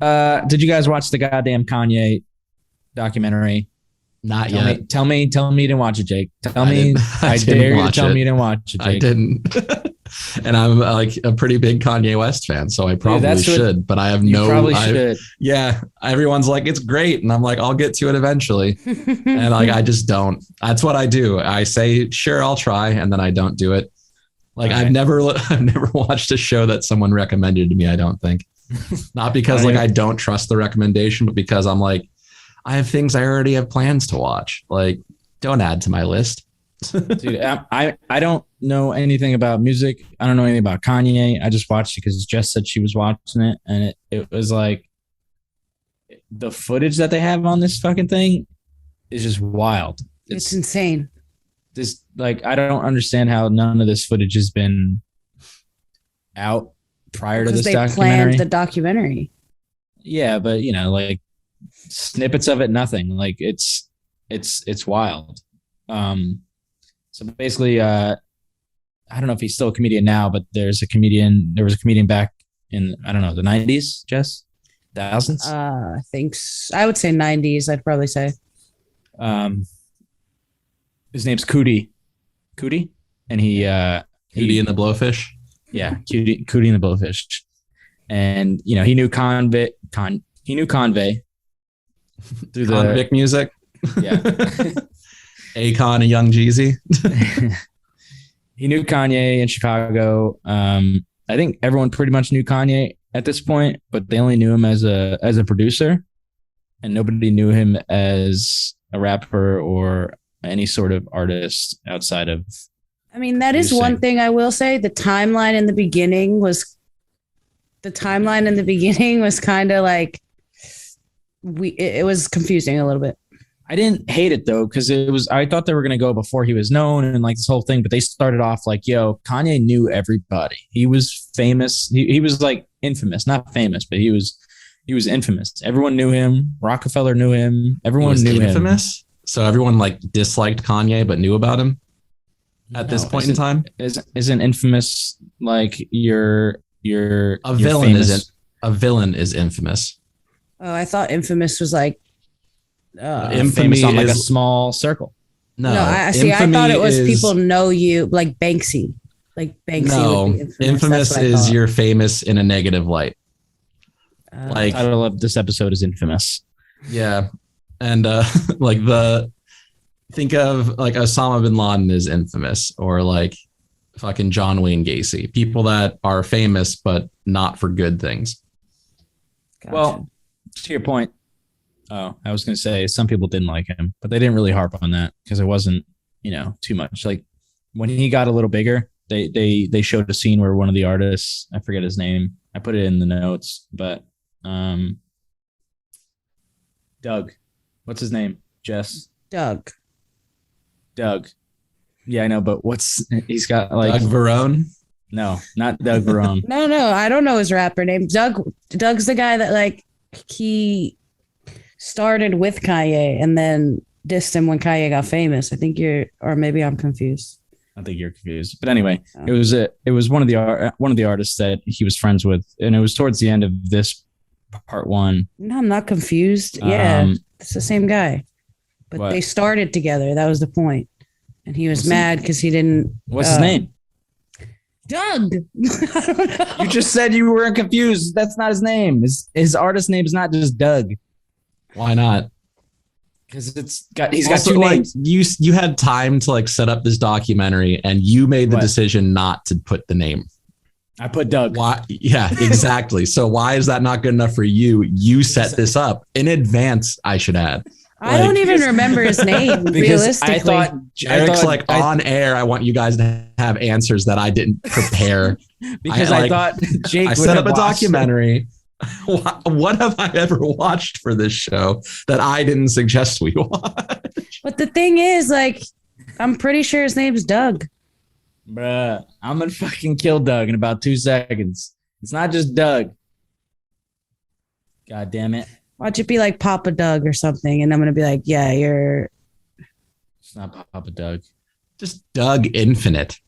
Did you guys watch the goddamn Kanye documentary? Not yet. Tell me you didn't watch it, Jake. Tell I me, didn't. I I didn't dare you to watch tell it. me you didn't watch it, Jake. I didn't. And I'm like a pretty big Kanye West fan, so I probably should. But I have You no. probably should. Yeah, everyone's like it's great, and I'm like I'll get to it eventually, and like I just don't. That's what I do. I say sure, I'll try, and then I don't do it. Like I've never watched a show that someone recommended to me. I don't think. Not because like I don't trust the recommendation, but because I'm like I have things I already have plans to watch. Like don't add to my list. Dude, I don't know anything about music. I don't know anything about Kanye. I just watched it because Jess said she was watching it, and it was like the footage that they have on this fucking thing is just wild. It's insane. This like I don't understand how none of this footage has been out prior to this documentary. Planned the documentary. Yeah, but you know, like snippets of it, nothing. Like it's wild. So basically, I don't know if he's still a comedian now, but there was a comedian back in, I don't know, the 90s, Jess? Thousands? I think I would say 90s, I'd probably say. His name's Cootie. And he Cootie and the Blowfish? Yeah, Cootie and the Blowfish. And, you know, he knew Convict through the Convict music? Yeah. Akon and Young Jeezy. He knew Kanye in Chicago. I think everyone pretty much knew Kanye at this point, but they only knew him as a producer, and nobody knew him as a rapper or any sort of artist outside of. I mean, that is one thing I will say. The timeline in the beginning was kind of like it was confusing a little bit. I didn't hate it though, because I thought they were gonna go before he was known and like this whole thing, but they started off like, yo, Kanye knew everybody. He was famous. He was like infamous, not famous, but he was infamous. Everyone knew him. Rockefeller knew him. Everyone knew infamous? Him. So everyone like disliked Kanye but knew about him at this point in time? Isn't infamous like you're a villain famous? A villain is infamous. Oh, I thought infamous was like infamy on like a small circle. No, I thought it was people know you, like Banksy. Like Banksy. No, infamous is you're famous in a negative light. Like I love this episode is infamous. Yeah, and like think of like Osama bin Laden is infamous, or like fucking John Wayne Gacy. People that are famous but not for good things. Gotcha. Well, to your point. Oh, I was going to say some people didn't like him, but they didn't really harp on that because it wasn't, you know, too much. Like when he got a little bigger, they showed a scene where one of the artists, I forget his name, I put it in the notes, but Doug, what's his name? Jess? Doug. Yeah, I know, but he's got like Doug Verone? No, not Doug Verone. No, I don't know his rapper name. Doug's the guy that like he started with Kanye and then dissed him when Kanye got famous. I think or maybe I'm confused. I think you're confused. But anyway, it was one of the artists that he was friends with, and it was towards the end of this part one. No, I'm not confused. Yeah, it's the same guy. But they started together. That was the point. And he was mad because he didn't. What's his name? Doug. I don't know. You just said you were confused. That's not his name. His artist name is not just Doug. Why not? Because he's got two names. You had time to like set up this documentary, and you made the decision not to put the name. I put Doug. Why? Yeah, exactly. So why is that not good enough for you? You set this up in advance. I should add. I don't even remember his name. Realistically, Eric's on air. I want you guys to have answers that I didn't prepare. Because I thought Jake. I set up a documentary. What have I ever watched for this show that I didn't suggest we watch? But the thing is, like, I'm pretty sure his name's Doug. Bruh, I'm gonna fucking kill Doug in about 2 seconds. It's not just Doug. God damn it. Watch it be like Papa Doug or something, and I'm gonna be like, yeah, you're. It's not Papa Doug. Just Doug Infinite.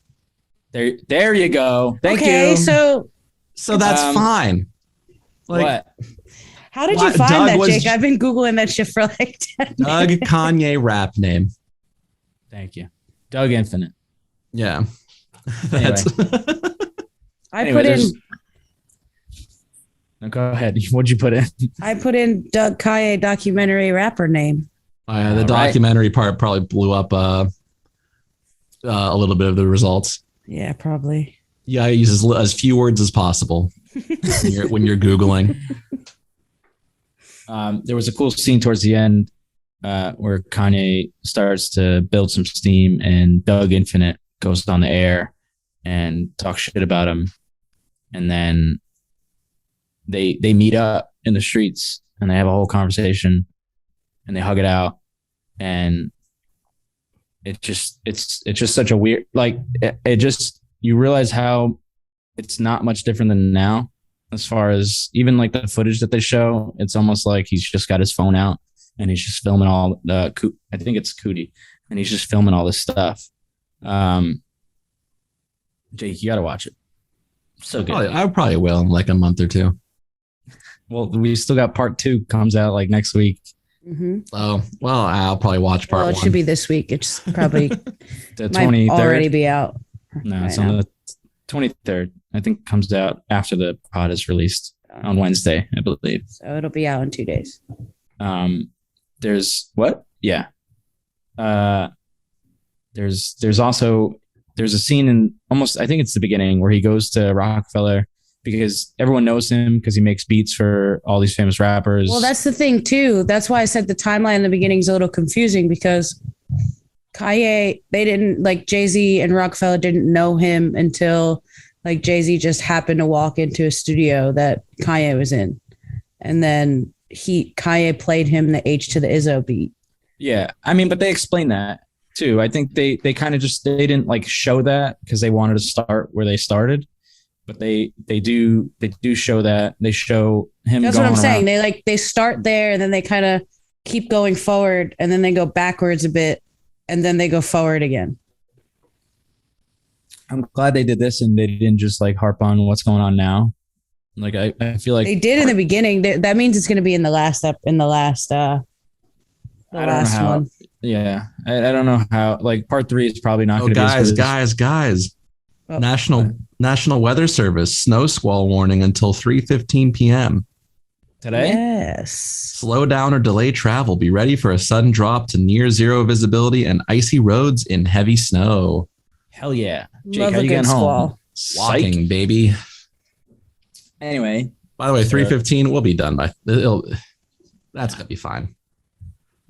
There you go. Thank you. Okay, so that's fine. Like, what? How did you find that, Jake? Doug I've been Googling that shit for like 10 Doug minutes. Kanye rap name. Thank you. Doug Infinite. Yeah. Anyway. I put in. No, go ahead. What'd you put in? I put in Doug Kanye documentary rapper name. The documentary part probably blew up a little bit of the results. Yeah, probably. Yeah, I use as few words as possible when you're Googling. There was a cool scene towards the end where Kanye starts to build some steam and Doug Infinite goes on the air and talks shit about him. And then they meet up in the streets and they have a whole conversation and they hug it out. And it's just such a weird, like it just, you realize how it's not much different than now. As far as even like the footage that they show, it's almost like he's just got his phone out and he's just filming all the, I think it's Cootie, and he's just filming all this stuff. Jake, you got to watch it. So good. I probably will in like a month or two. Well, we still got part 2 comes out like next week. Mm-hmm. Oh, well, I'll probably watch part 1. It should be this week. It's probably The might 23rd. already be out. No, it's on the 23rd. I think it comes out after the pod is released on Wednesday, I believe. So it'll be out in 2 days. There's what? Yeah. There's also a scene in almost, I think it's the beginning, where he goes to Rockefeller because everyone knows him because he makes beats for all these famous rappers. Well, that's the thing too. That's why I said the timeline in the beginning is a little confusing because Kanye, they didn't, like, Jay-Z and Rockefeller didn't know him until like Jay-Z just happened to walk into a studio that Kanye was in. And then Kanye played him the H to the Izzo beat. Yeah. I mean, but they explain that too. I think they kind of just, they didn't like show that because they wanted to start where they started, but they do show that. They show him. That's going what I'm saying. around. They start there and then they kind of keep going forward and then they go backwards a bit and then they go forward again. I'm glad they did this and they didn't just like harp on what's going on now. Like I feel like they did in the beginning. That means it's going to be in the last one. Yeah, I don't know how. Like part 3 is probably not going to be. Guys! Oh. National Weather Service snow squall warning until 3:15 p.m. today. Yes. Slow down or delay travel. Be ready for a sudden drop to near zero visibility and icy roads in heavy snow. Hell yeah, Jake! Love how a you good getting squall. home? Walking, Psych. baby. Anyway, By the way, 3:15 we'll be done by. That's gonna be fine.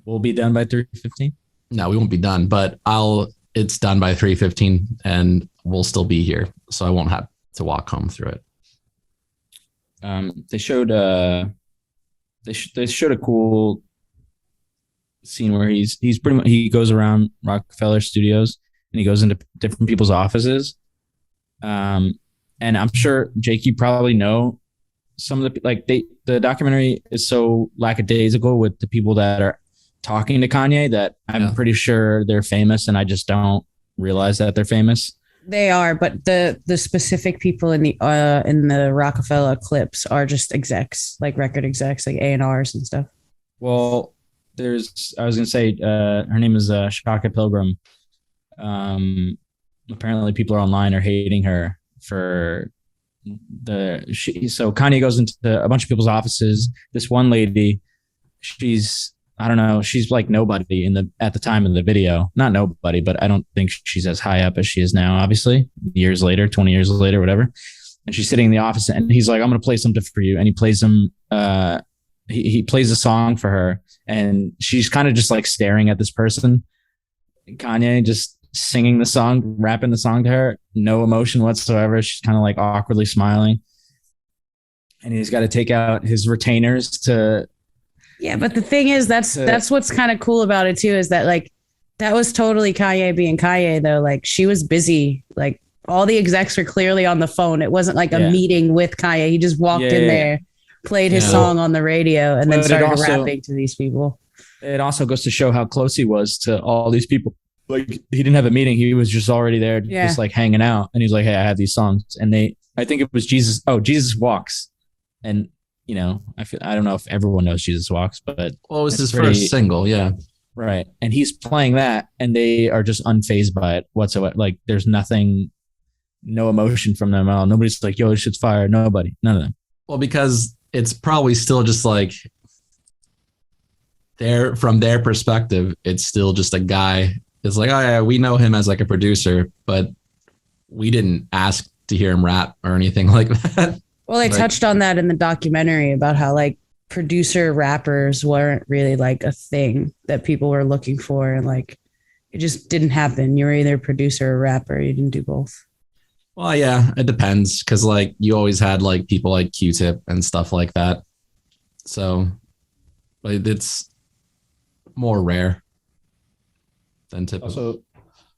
we'll be done by 3:15. No, we won't be done, but it's done by 3:15 and we'll still be here. So I won't have to walk home through it. They showed they showed a cool scene where he's pretty much, he goes around Rockefeller Studios and he goes into different people's offices. And I'm sure, Jake, you probably know some of the documentary is so lackadaisical with the people that are talking to Kanye that I'm pretty sure they're famous and I just don't realize that they're famous. They are, but the specific people in the Rockefeller clips are just execs, like record execs, like A&Rs and stuff. Well, I was going to say, her name is Shaka Pilgrim. Apparently people online are hating her for so Kanye goes into a bunch of people's offices. This one lady, I don't know, she's like nobody at the time of the video. Not nobody, but I don't think she's as high up as she is now, obviously, 20 years later, whatever. And she's sitting in the office and he's like, I'm going to play something for you. And he plays he plays a song for her and she's kind of just like staring at this person. Kanye just singing the song, rapping the song to her, no emotion whatsoever. She's kind of like awkwardly smiling. And he's got to take out his retainers to... Yeah, but the thing is, that's what's kind of cool about it too, is that like that was totally Kanye being Kanye though. Like she was busy. Like all the execs were clearly on the phone. It wasn't like a meeting with Kanye. He just walked in there, played his song on the radio, and then started rapping to these people. It also goes to show how close he was to all these people. Like he didn't have a meeting. He was just already there, just like hanging out. And he's like, hey, I have these songs. And I think it was Jesus. Oh, Jesus Walks. And you know, I don't know if everyone knows Jesus Walks, but Well, it was it's his pretty- first single. Yeah. right. And he's playing that, and they are just unfazed by it whatsoever. Like, there's nothing, no emotion from them at all. Nobody's like, yo, this shit's fire. Nobody, none of them. Well, because it's probably still just like from their perspective, it's still just a guy. It's like, oh yeah, we know him as like a producer, but we didn't ask to hear him rap or anything like that. Well, they Like- touched on that in the documentary about how like producer rappers weren't really like a thing that people were looking for, and like it just didn't happen. You were either a producer or rapper. You didn't do both. Well, yeah, it depends because like you always had like people like Q-Tip and stuff like that. So like, it's more rare than typical. Also,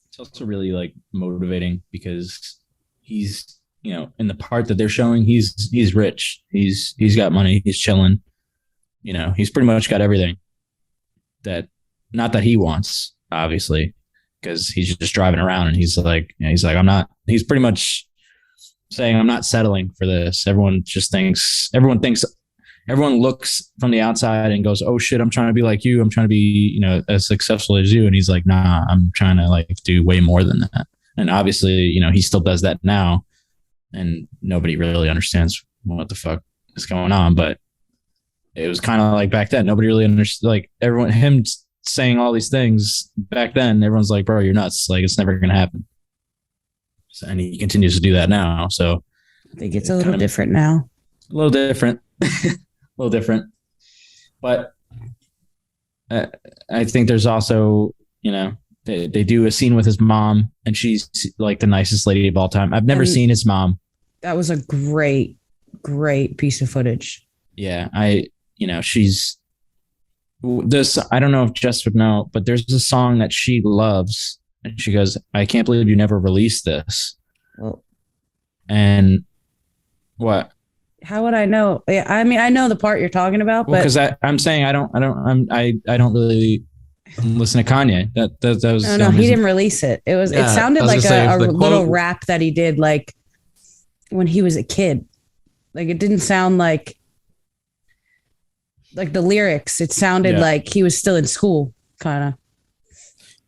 it's also really like motivating because he's, you know, in the part that they're showing, he's rich. He's got money. He's chilling. You know, he's pretty much got everything that, not that he wants, obviously, because he's just driving around and he's like, he's pretty much saying, I'm not settling for this. Everyone looks from the outside and goes, oh shit, I'm trying to be like you. I'm trying to be, you know, as successful as you. And he's like, nah, I'm trying to like do way more than that. And obviously, you know, he still does that now, and nobody really understands what the fuck is going on. But it was kind of like back then, nobody really understood, like him saying all these things back then, everyone's like, bro, you're nuts. Like, it's never going to happen. So, and he continues to do that now. So I think it's a little different now. a little different, a little different, but I think there's also, you know, they do a scene with his mom, and she's like the nicest lady of all time. I've never seen his mom. That was a great piece of footage. Yeah. You know, she's this, I don't know if Jess would know, but there's a song that she loves, and she goes, I can't believe you never released this. Well, and what? how would I know? Yeah, I mean, I know the part you're talking about, Well, but because I'm saying I don't really listen to Kanye. That was no, he didn't release it. It Yeah, sounded I was like gonna say, a the little quote- rap that he did like when he was a kid. Like it didn't sound like the lyrics. It sounded Yeah. like he was still in school, kind of.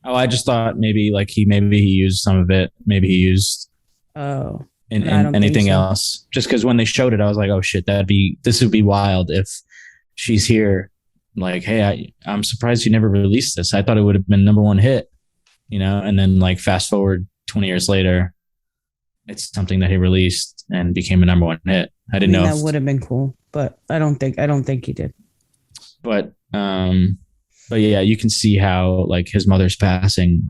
Oh, I just thought maybe like he used some of it. Maybe he used Oh, in I don't think anything so. else. Just because when they showed it, I was like, oh shit, this would be wild if she's here. Like, hey, I'm surprised you never released this. I thought it would have been #1 hit, you know. And then like fast forward 20 years later, it's something that he released and became a #1 hit. I didn't know that would have been cool, but I don't think he did. but yeah, you can see how like his mother's passing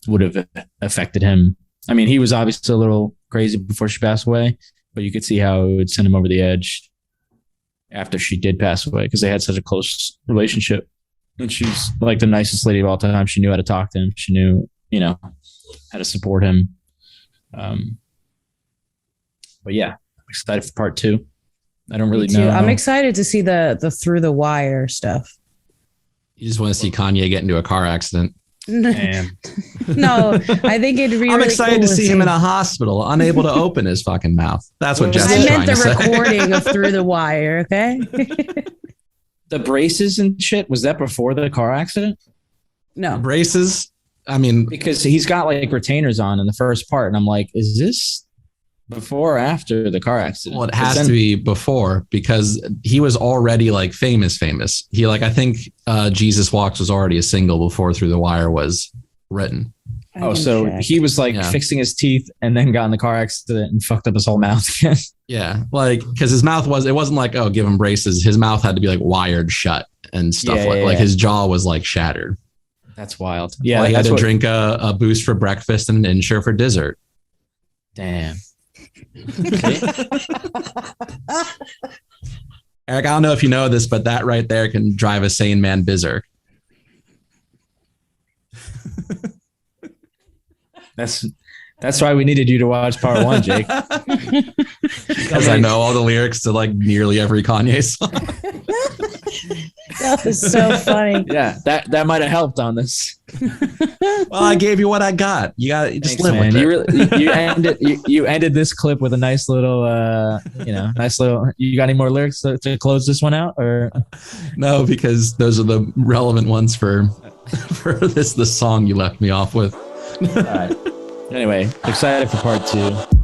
would have affected him. I mean, he was obviously a little crazy before she passed away, but you could see how it would send him over the edge after she did pass away, because they had such a close relationship. And she's like the nicest lady of all time. She knew how to talk to him. She knew, you know, how to support him. But yeah, I'm excited for part 2. I don't really Me too. know. I'm excited to see the Through the Wire stuff. You just want to see Kanye get into a car accident. Man. No, I think it'd be. I'm really excited cool to see him in a hospital, unable to open his fucking mouth. That's what Jess I is meant trying the to say. recording of Through the Wire. Okay. The braces and shit, was that before the car accident? No. Braces. I mean, Because he's got like retainers on in the first part, and I'm like, is this before or after the car accident? well, it has to be before because he was already like famous. He like, I think Jesus Walks was already a single before Through the Wire was written. I Oh, can so check. he was like Yeah. fixing his teeth and then got in the car accident and fucked up his whole mouth again. Yeah. Like, cause his mouth it wasn't like, oh, give him braces. His mouth had to be like wired shut and stuff Yeah, like yeah. his jaw was like shattered. That's wild. Yeah. Yeah, He had that's to what, drink a boost for breakfast and an insure for dessert. damn. Eric, I don't know if you know this, but that right there can drive a sane man berserk. That's why we needed you to watch part 1, Jake. Because I know all the lyrics to like nearly every Kanye song. That was so funny. Yeah, that might have helped on this. Well, I gave you what I got. You got just Thanks, live man. with it. You ended this clip with a nice little, nice little. You got any more lyrics to close this one out, or No, because those are the relevant ones for the song you left me off with. all right. Anyway, excited for part 2.